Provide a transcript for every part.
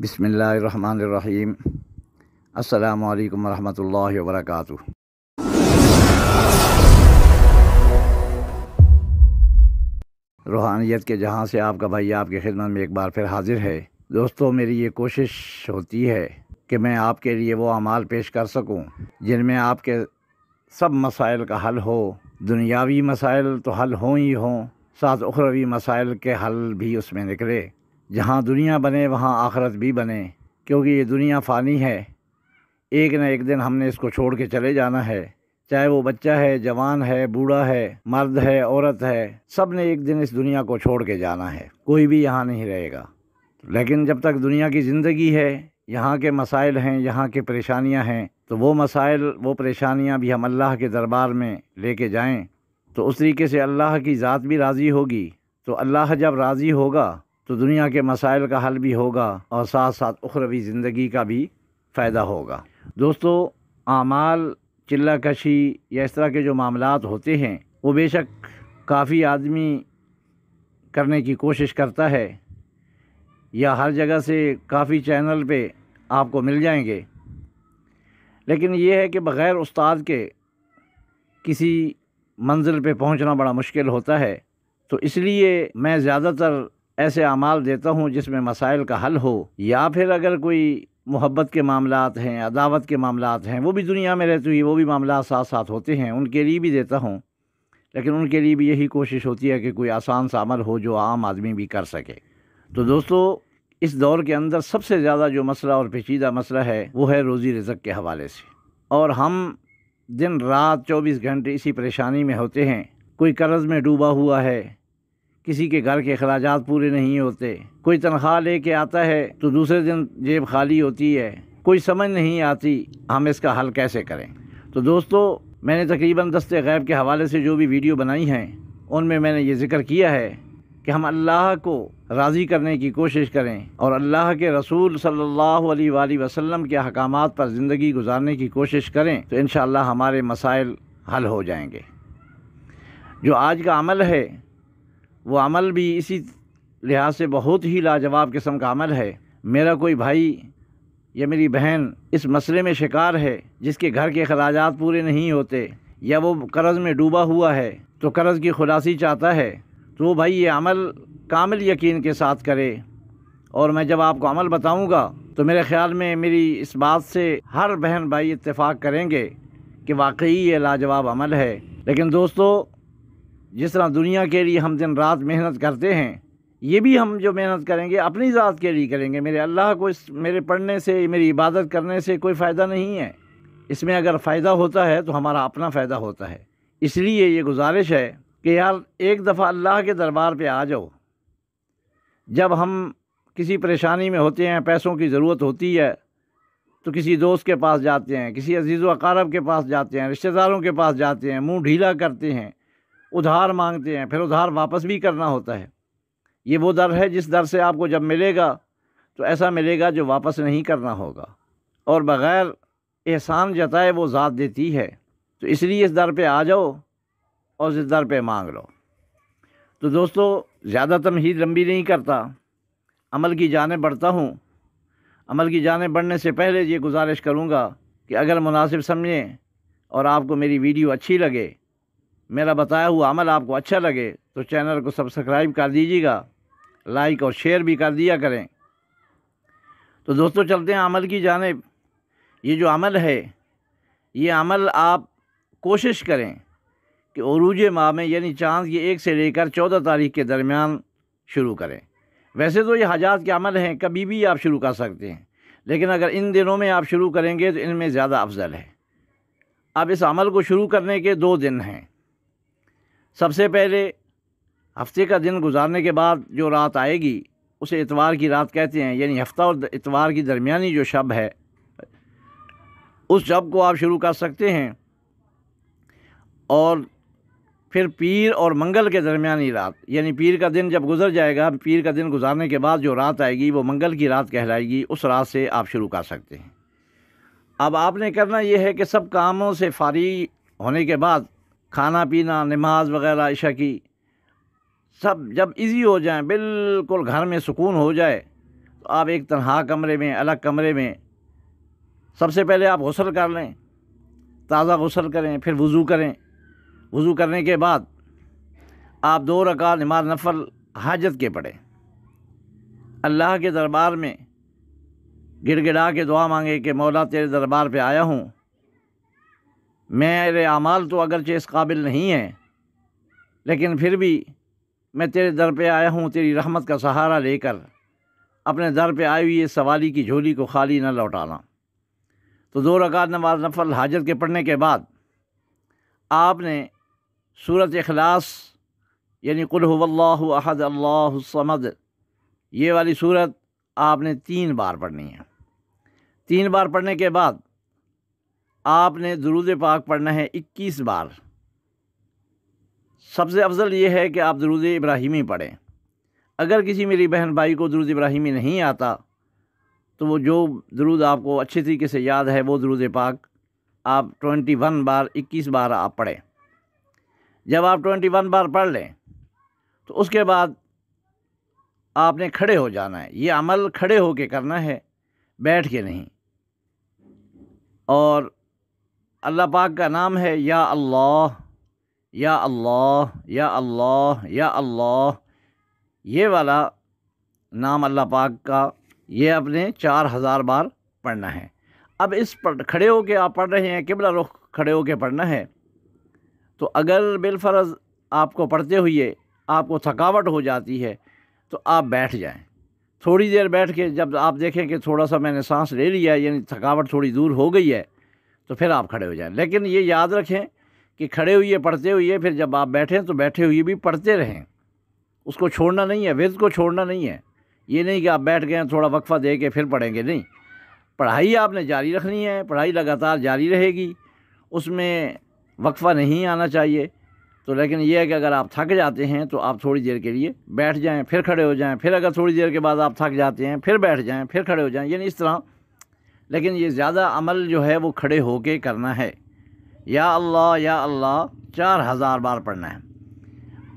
بسم اللہ الرحمن الرحیم۔ السلام علیکم ورحمۃ اللہ وبرکاتہ۔ روحانیت کے جہاں سے آپ کا بھائی آپ کی خدمت میں ایک بار پھر حاضر ہے۔ دوستو، میری یہ کوشش ہوتی ہے کہ میں آپ کے لیے وہ اعمال پیش کر سکوں جن میں آپ کے سب مسائل کا حل ہو۔ دنیاوی مسائل تو حل ہوں ہی ہوں، ساتھ اخروی مسائل کے حل بھی اس میں نکلے۔ جہاں دنیا بنے وہاں آخرت بھی بنے، کیونکہ یہ دنیا فانی ہے، ایک نہ ایک دن ہم نے اس کو چھوڑ کے چلے جانا ہے۔ چاہے وہ بچہ ہے، جوان ہے، بوڑھا ہے، مرد ہے، عورت ہے، سب نے ایک دن اس دنیا کو چھوڑ کے جانا ہے، کوئی بھی یہاں نہیں رہے گا۔ لیکن جب تک دنیا کی زندگی ہے، یہاں کے مسائل ہیں، یہاں کی پریشانیاں ہیں، تو وہ مسائل، وہ پریشانیاں بھی ہم اللہ کے دربار میں لے کے جائیں تو اس طریقے سے اللہ کی ذات بھی راضی ہوگی۔ تو اللہ جب راضی ہوگا تو دنیا کے مسائل کا حل بھی ہوگا اور ساتھ ساتھ اخروی زندگی کا بھی فائدہ ہوگا۔ دوستو، اعمال، چلہ کشی یا اس طرح کے جو معاملات ہوتے ہیں وہ بے شک کافی آدمی کرنے کی کوشش کرتا ہے، یا ہر جگہ سے کافی چینل پہ آپ کو مل جائیں گے، لیکن یہ ہے کہ بغیر استاد کے کسی منزل پہ پہنچنا بڑا مشکل ہوتا ہے۔ تو اس لیے میں زیادہ تر ایسے اعمال دیتا ہوں جس میں مسائل کا حل ہو، یا پھر اگر کوئی محبت کے معاملات ہیں، عداوت کے معاملات ہیں، وہ بھی دنیا میں رہتے ہوئے وہ بھی معاملات ساتھ ساتھ ہوتے ہیں، ان کے لیے بھی دیتا ہوں، لیکن ان کے لیے بھی یہی کوشش ہوتی ہے کہ کوئی آسان سا عمل ہو جو عام آدمی بھی کر سکے۔ تو دوستو، اس دور کے اندر سب سے زیادہ جو مسئلہ اور پیچیدہ مسئلہ ہے وہ ہے روزی رزق کے حوالے سے، اور ہم دن رات 24 گھنٹے اسی پریشانی میں ہوتے ہیں۔ کوئی قرض میں ڈوبا ہوا ہے، کسی کے گھر کے اخراجات پورے نہیں ہوتے، کوئی تنخواہ لے کے آتا ہے تو دوسرے دن جیب خالی ہوتی ہے، کوئی سمجھ نہیں آتی ہم اس کا حل کیسے کریں۔ تو دوستو، میں نے تقریباً دست غیب کے حوالے سے جو بھی ویڈیو بنائی ہیں ان میں نے یہ ذکر کیا ہے کہ ہم اللہ کو راضی کرنے کی کوشش کریں اور اللہ کے رسول صلی اللہ علیہ وآلہ وسلم کے احکامات پر زندگی گزارنے کی کوشش کریں تو انشاءاللہ ہمارے مسائل حل ہو جائیں گے۔ جو آج کا عمل ہے وہ عمل بھی اسی لحاظ سے بہت ہی لاجواب قسم کا عمل ہے۔ میرا کوئی بھائی یا میری بہن اس مسئلے میں شکار ہے جس کے گھر کے اخراجات پورے نہیں ہوتے، یا وہ قرض میں ڈوبا ہوا ہے تو قرض کی خلاصی چاہتا ہے، تو وہ بھائی یہ عمل کامل یقین کے ساتھ کرے، اور میں جب آپ کو عمل بتاؤں گا تو میرے خیال میں میری اس بات سے ہر بہن بھائی اتفاق کریں گے کہ واقعی یہ لاجواب عمل ہے۔ لیکن دوستو، جس طرح دنیا کے لیے ہم دن رات محنت کرتے ہیں، یہ بھی ہم جو محنت کریں گے اپنی ذات کے لیے کریں گے۔ میرے اللہ کو اس میرے پڑھنے سے، میری عبادت کرنے سے کوئی فائدہ نہیں ہے، اس میں اگر فائدہ ہوتا ہے تو ہمارا اپنا فائدہ ہوتا ہے۔ اس لیے یہ گزارش ہے کہ یار ایک دفعہ اللہ کے دربار پہ آ جاؤ۔ جب ہم کسی پریشانی میں ہوتے ہیں، پیسوں کی ضرورت ہوتی ہے تو کسی دوست کے پاس جاتے ہیں، کسی عزیز و اقارب کے پاس جاتے ہیں، رشتہ داروں کے پاس جاتے ہیں، منہ ڈھیلا کرتے ہیں، ادھار مانگتے ہیں، پھر ادھار واپس بھی کرنا ہوتا ہے۔ یہ وہ در ہے جس در سے آپ کو جب ملے گا تو ایسا ملے گا جو واپس نہیں کرنا ہوگا، اور بغیر احسان جتائے وہ ذات دیتی ہے۔ تو اس لیے اس در پہ آ جاؤ اور اس در پہ مانگ لو۔ تو دوستو، زیادہ تمہید لمبی نہیں کرتا، عمل کی جانب بڑھتا ہوں۔ عمل کی جانب بڑھنے سے پہلے یہ گزارش کروں گا کہ اگر مناسب سمجھیں اور آپ کو میری ویڈیو اچھی لگے، میرا بتایا ہوا عمل آپ کو اچھا لگے تو چینل کو سبسکرائب کر دیجیے گا، لائک اور شیئر بھی کر دیا کریں۔ تو دوستو، چلتے ہیں عمل کی جانب۔ یہ جو عمل ہے، یہ عمل آپ کوشش کریں کہ عروج ماہ میں، یعنی چاند کی 1 سے لے کر 14 تاریخ کے درمیان شروع کریں۔ ویسے تو یہ حاجات کے عمل ہیں، کبھی بھی آپ شروع کر سکتے ہیں، لیکن اگر ان دنوں میں آپ شروع کریں گے تو ان میں زیادہ افضل ہے۔ اب اس عمل کو شروع کرنے کے 2 دن ہیں۔ سب سے پہلے ہفتے کا دن گزارنے کے بعد جو رات آئے گی اسے اتوار کی رات کہتے ہیں، یعنی ہفتہ اور اتوار کی درمیانی جو شب ہے اس شب کو آپ شروع کر سکتے ہیں، اور پھر پیر اور منگل کے درمیانی رات، یعنی پیر کا دن جب گزر جائے گا، پیر کا دن گزارنے کے بعد جو رات آئے گی وہ منگل کی رات کہلائے گی، اس رات سے آپ شروع کر سکتے ہیں۔ اب آپ نے کرنا یہ ہے کہ سب کاموں سے فارغ ہونے کے بعد، کھانا پینا، نماز وغیرہ عشاء کی، سب جب ایزی ہو جائیں، بالکل گھر میں سکون ہو جائے، تو آپ ایک تنہا کمرے میں، الگ کمرے میں سب سے پہلے آپ غسل کر لیں، تازہ غسل کریں، پھر وضو کریں۔ وضو کرنے کے بعد آپ 2 رکعت نماز نفل حاجت کے پڑھیں، اللہ کے دربار میں گڑ گڑا کے دعا مانگے کہ مولا تیرے دربار پہ آیا ہوں، میرے اعمال تو اگرچہ اس قابل نہیں ہیں، لیکن پھر بھی میں تیرے در پہ آیا ہوں تیری رحمت کا سہارا لے کر، اپنے در پہ آئی ہوئی اس سوالی کی جھولی کو خالی نہ لوٹانا۔ تو 2 رکعت نماز نفل حاجت کے پڑھنے کے بعد آپ نے سورۃ اخلاص یعنی قل هو اللہ احد اللہ الصمد، یہ والی سورت آپ نے 3 بار پڑھنی ہے۔ 3 بار پڑھنے کے بعد آپ نے درود پاک پڑھنا ہے 21 بار۔ سب سے افضل یہ ہے کہ آپ درود ابراہیمی پڑھیں۔ اگر کسی میری بہن بھائی کو درود ابراہیمی نہیں آتا تو وہ جو درود آپ کو اچھے طریقے سے یاد ہے وہ درود پاک آپ 21 بار 21 بار آپ پڑھیں۔ جب آپ 21 بار پڑھ لیں تو اس کے بعد آپ نے کھڑے ہو جانا ہے۔ یہ عمل کھڑے ہو کے کرنا ہے، بیٹھ کے نہیں۔ اور اللہ پاک کا نام ہے یا اللہ یا اللہ یا اللہ یا اللہ، یہ والا نام اللہ پاک کا یہ اپنے 4000 بار پڑھنا ہے۔ اب اس پر کھڑے ہو کے آپ پڑھ رہے ہیں، قبلہ رخ کھڑے ہو کے پڑھنا ہے، تو اگر بالفرض آپ کو پڑھتے ہوئے آپ کو تھکاوٹ ہو جاتی ہے تو آپ بیٹھ جائیں، تھوڑی دیر بیٹھ کے جب آپ دیکھیں کہ تھوڑا سا میں نے سانس لے لیا ہے، یعنی تھکاوٹ تھوڑی دور ہو گئی ہے، تو پھر آپ کھڑے ہو جائیں۔ لیکن یہ یاد رکھیں کہ کھڑے ہوئے پڑھتے ہوئے پھر جب آپ بیٹھیں تو بیٹھے ہوئے بھی پڑھتے رہیں، اس کو چھوڑنا نہیں ہے، ورد کو چھوڑنا نہیں ہے۔ یہ نہیں کہ آپ بیٹھ گئے تھوڑا وقفہ دے کے پھر پڑھیں گے، نہیں، پڑھائی آپ نے جاری رکھنی ہے، پڑھائی لگاتار جاری رہے گی، اس میں وقفہ نہیں آنا چاہیے۔ تو لیکن یہ ہے کہ اگر آپ تھک جاتے ہیں تو آپ تھوڑی دیر کے لیے بیٹھ جائیں، پھر کھڑے ہو جائیں، پھر اگر تھوڑی دیر کے بعد آپ تھک جاتے ہیں پھر بیٹھ جائیں، پھر کھڑے ہو جائیں، یعنی اس طرح۔ لیکن یہ زیادہ عمل جو ہے وہ کھڑے ہو کے کرنا ہے۔ یا اللہ 4000 بار پڑھنا ہے۔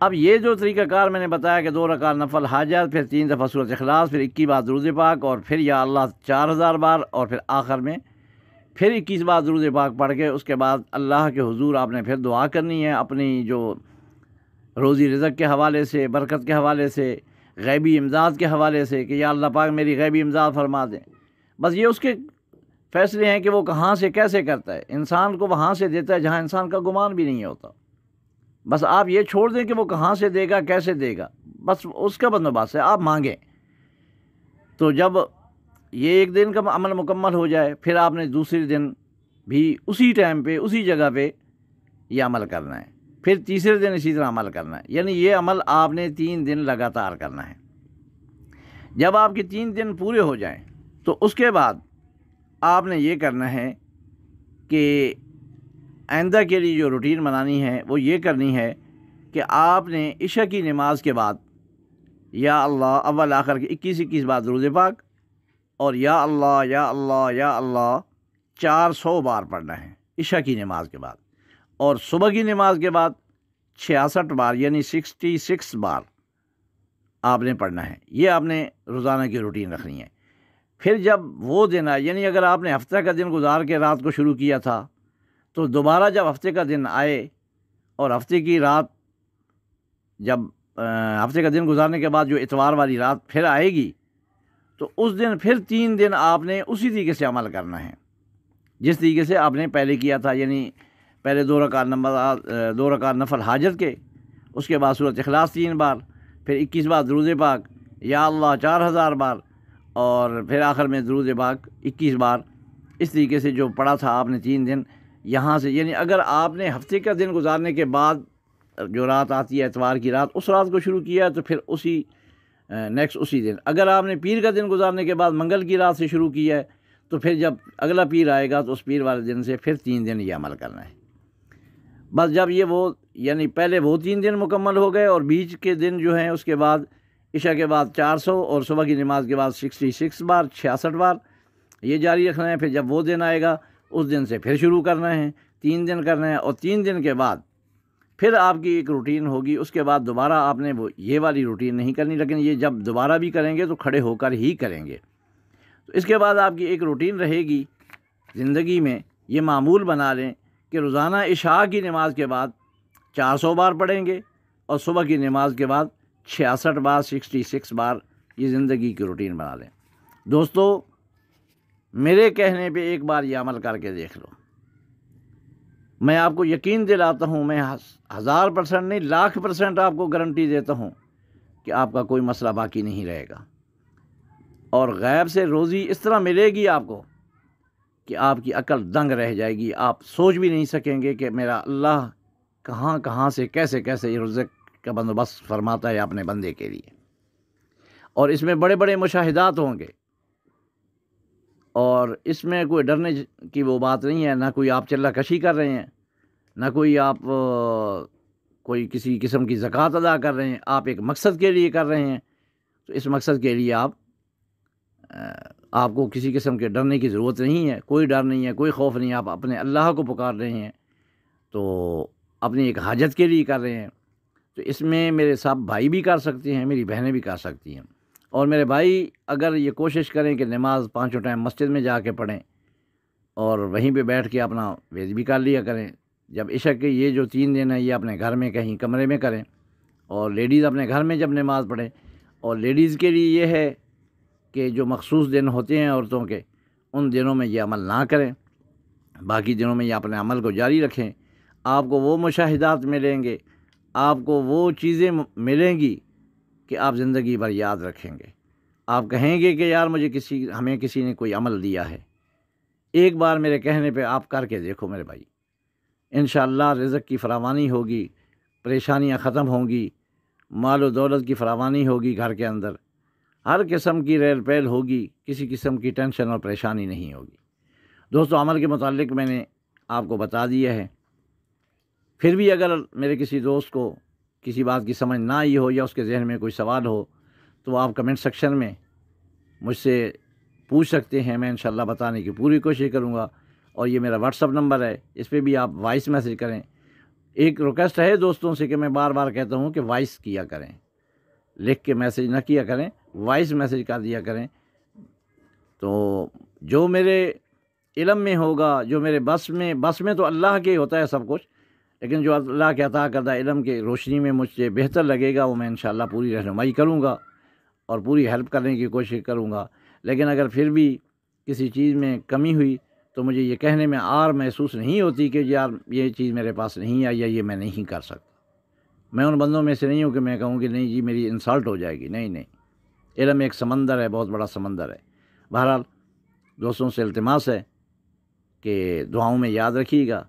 اب یہ جو طریقہ کار میں نے بتایا کہ 2 رکعت نفل حاجت، پھر 3 دفعہ سورۃ اخلاص، پھر 21 بار درود پاک، اور پھر یا اللہ 4000 بار، اور پھر آخر میں پھر 21 بار درود پاک پڑھ کے اس کے بعد اللہ کے حضور آپ نے پھر دعا کرنی ہے، اپنی جو روزی رزق کے حوالے سے، برکت کے حوالے سے، غیبی امداد کے حوالے سے، کہ یا اللہ پاک میری غیبی امداد فرما دیں۔ بس یہ اس کے فیصلے ہیں کہ وہ کہاں سے کیسے کرتا ہے، انسان کو وہاں سے دیتا ہے جہاں انسان کا گمان بھی نہیں ہوتا۔ بس آپ یہ چھوڑ دیں کہ وہ کہاں سے دے گا، کیسے دے گا، بس اس کا بندوبست ہے، آپ مانگیں۔ تو جب یہ 1 دن کا عمل مکمل ہو جائے پھر آپ نے دوسرے دن بھی اسی ٹائم پہ اسی جگہ پہ یہ عمل کرنا ہے، پھر تیسرے دن اسی طرح عمل کرنا ہے، یعنی یہ عمل آپ نے 3 دن لگاتار کرنا ہے۔ جب آپ کے 3 دن پورے ہو جائیں تو اس کے بعد آپ نے یہ کرنا ہے کہ آئندہ کے لیے جو روٹین بنانی ہے وہ یہ کرنی ہے کہ آپ نے عشاء کی نماز کے بعد یا اللہ اول آخر کے 21 بار درود پاک اور یا اللہ 400 بار پڑھنا ہے عشاء کی نماز کے بعد، اور صبح کی نماز کے بعد 66 بار یعنی 66 بار آپ نے پڑھنا ہے۔ یہ آپ نے روزانہ کی روٹین رکھنی ہے۔ پھر جب وہ دن آئے، یعنی اگر آپ نے ہفتہ کا دن گزار کے رات کو شروع کیا تھا تو دوبارہ جب ہفتے کا دن آئے اور ہفتے کی رات جب ہفتے کا دن گزارنے کے بعد جو اتوار والی رات پھر آئے گی تو اس دن پھر 3 دن آپ نے اسی طریقے سے عمل کرنا ہے جس طریقے سے آپ نے پہلے کیا تھا، یعنی پہلے 2 رکعت نفل حاجت کے، اس کے بعد سورۃ اخلاص 3 بار، پھر 21 بار درود پاک، یا اللہ 4000 بار، اور پھر آخر میں درود پاک 21 بار۔ اس طریقے سے جو پڑھا تھا آپ نے 3 دن یہاں سے، یعنی اگر آپ نے ہفتے کا دن گزارنے کے بعد جو رات آتی ہے اتوار کی رات، اس رات کو شروع کیا تو پھر اسی دن، اگر آپ نے پیر کا دن گزارنے کے بعد منگل کی رات سے شروع کیا ہے تو پھر جب اگلا پیر آئے گا تو اس پیر والے دن سے پھر 3 دن یہ عمل کرنا ہے۔ بس جب یعنی پہلے وہ 3 دن مکمل ہو گئے اور بیچ کے دن جو ہیں اس کے بعد عشاء کے بعد 400 اور صبح کی نماز کے بعد 66 بار 66 بار یہ جاری رکھنا ہے۔ پھر جب وہ دن آئے گا اس دن سے پھر شروع کرنا ہے، 3 دن کرنا ہے، اور 3 دن کے بعد پھر آپ کی ایک روٹین ہوگی، اس کے بعد دوبارہ آپ نے وہ یہ والی روٹین نہیں کرنی، لیکن یہ جب دوبارہ بھی کریں گے تو کھڑے ہو کر ہی کریں گے۔ تو اس کے بعد آپ کی ایک روٹین رہے گی زندگی میں، یہ معمول بنا لیں کہ روزانہ عشاء کی نماز کے بعد 400 بار پڑھیں گے، اور صبح کی نماز کے بعد 66 بار 66 بار، یہ زندگی کی روٹین بنا لیں۔ دوستو، میرے کہنے پہ ایک بار یہ عمل کر کے دیکھ لو، میں آپ کو یقین دلاتا ہوں، میں 1000% نہیں 1,00,000% آپ کو گارنٹی دیتا ہوں کہ آپ کا کوئی مسئلہ باقی نہیں رہے گا، اور غیب سے روزی اس طرح ملے گی آپ کو کہ آپ کی عقل دنگ رہ جائے گی، آپ سوچ بھی نہیں سکیں گے کہ میرا اللہ کہاں کہاں سے کیسے کیسے یہ رزق کا بندوبست فرماتا ہے اپنے بندے کے لیے۔ اور اس میں بڑے بڑے مشاہدات ہوں گے، اور اس میں کوئی ڈرنے کی وہ بات نہیں ہے، نہ کوئی آپ چلہ کشی کر رہے ہیں، نہ کوئی آپ کوئی کسی قسم کی زکوٰۃ ادا کر رہے ہیں، آپ ایک مقصد کے لیے کر رہے ہیں، تو اس مقصد کے لیے آپ کو کسی قسم کے ڈرنے کی ضرورت نہیں ہے، کوئی ڈر نہیں ہے، کوئی خوف نہیں ہے، آپ اپنے اللہ کو پکار رہے ہیں، تو اپنی ایک حاجت کے لیے کر رہے ہیں۔ تو اس میں میرے سب بھائی بھی کر سکتے ہیں، میری بہنیں بھی کر سکتی ہیں، اور میرے بھائی اگر یہ کوشش کریں کہ نماز 5 ٹائم مسجد میں جا کے پڑھیں، اور وہیں پہ بیٹھ کے اپنا ویز بھی کر لیا کریں، جب عشاء کے یہ جو 3 دن ہیں یہ اپنے گھر میں کہیں کمرے میں کریں، اور لیڈیز اپنے گھر میں جب نماز پڑھیں، اور لیڈیز کے لیے یہ ہے کہ جو مخصوص دن ہوتے ہیں عورتوں کے، ان دنوں میں یہ عمل نہ کریں، باقی دنوں میں یہ اپنے عمل کو جاری رکھیں۔ آپ کو وہ مشاہدات ملیں گے، آپ کو وہ چیزیں ملیں گی کہ آپ زندگی بھر یاد رکھیں گے۔ آپ کہیں گے کہ یار ہمیں کسی نے کوئی عمل دیا ہے، ایک بار میرے کہنے پہ آپ کر کے دیکھو میرے بھائی، انشاءاللہ رزق کی فراوانی ہوگی، پریشانیاں ختم ہوں گی، مال و دولت کی فراوانی ہوگی، گھر کے اندر ہر قسم کی ریل پیل ہوگی، کسی قسم کی ٹینشن اور پریشانی نہیں ہوگی۔ دوستو، عمل کے متعلق میں نے آپ کو بتا دیا ہے، پھر بھی اگر میرے کسی دوست کو کسی بات کی سمجھ نہ آئی ہو، یا اس کے ذہن میں کوئی سوال ہو، تو آپ کمنٹ سیکشن میں مجھ سے پوچھ سکتے ہیں، میں انشاءاللہ بتانے کی پوری کوشش کروں گا۔ اور یہ میرا واٹس اپ نمبر ہے، اس پہ بھی آپ وائس میسیج کریں۔ ایک ریکویسٹ ہے دوستوں سے کہ میں بار بار کہتا ہوں کہ وائس کیا کریں، لکھ کے میسیج نہ کیا کریں، وائس میسیج کر دیا کریں، تو جو میرے علم میں ہوگا، جو میرے بس میں تو اللہ کے ہوتا ہے سب کچھ، لیکن جو اللہ کے عطا کردہ علم کے روشنی میں مجھ سے بہتر لگے گا، وہ میں انشاءاللہ پوری رہنمائی کروں گا اور پوری ہیلپ کرنے کی کوشش کروں گا۔ لیکن اگر پھر بھی کسی چیز میں کمی ہوئی تو مجھے یہ کہنے میں آر محسوس نہیں ہوتی کہ یار یہ چیز میرے پاس نہیں آئی یا یہ میں نہیں کر سکتا۔ میں ان بندوں میں سے نہیں ہوں کہ میں کہوں کہ نہیں جی میری انسلٹ ہو جائے گی، نہیں، علم ایک سمندر ہے، بہت بڑا سمندر ہے۔ بہرحال دوستوں سے التماس ہے کہ دعاؤں میں یاد رکھیے گا،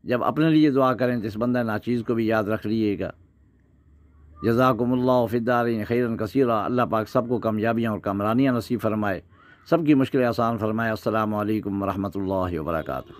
جب اپنے لیے دعا کریں تو اس بندہ ناچیز کو بھی یاد رکھ لیجیے گا۔ جزاکم اللہ فی الدارین خیرا کثیرا، اللہ پاک سب کو کامیابیاں اور کامرانیاں نصیب فرمائے، سب کی مشکلیں آسان فرمائے۔ السلام علیکم ورحمۃ اللہ وبرکاتہ۔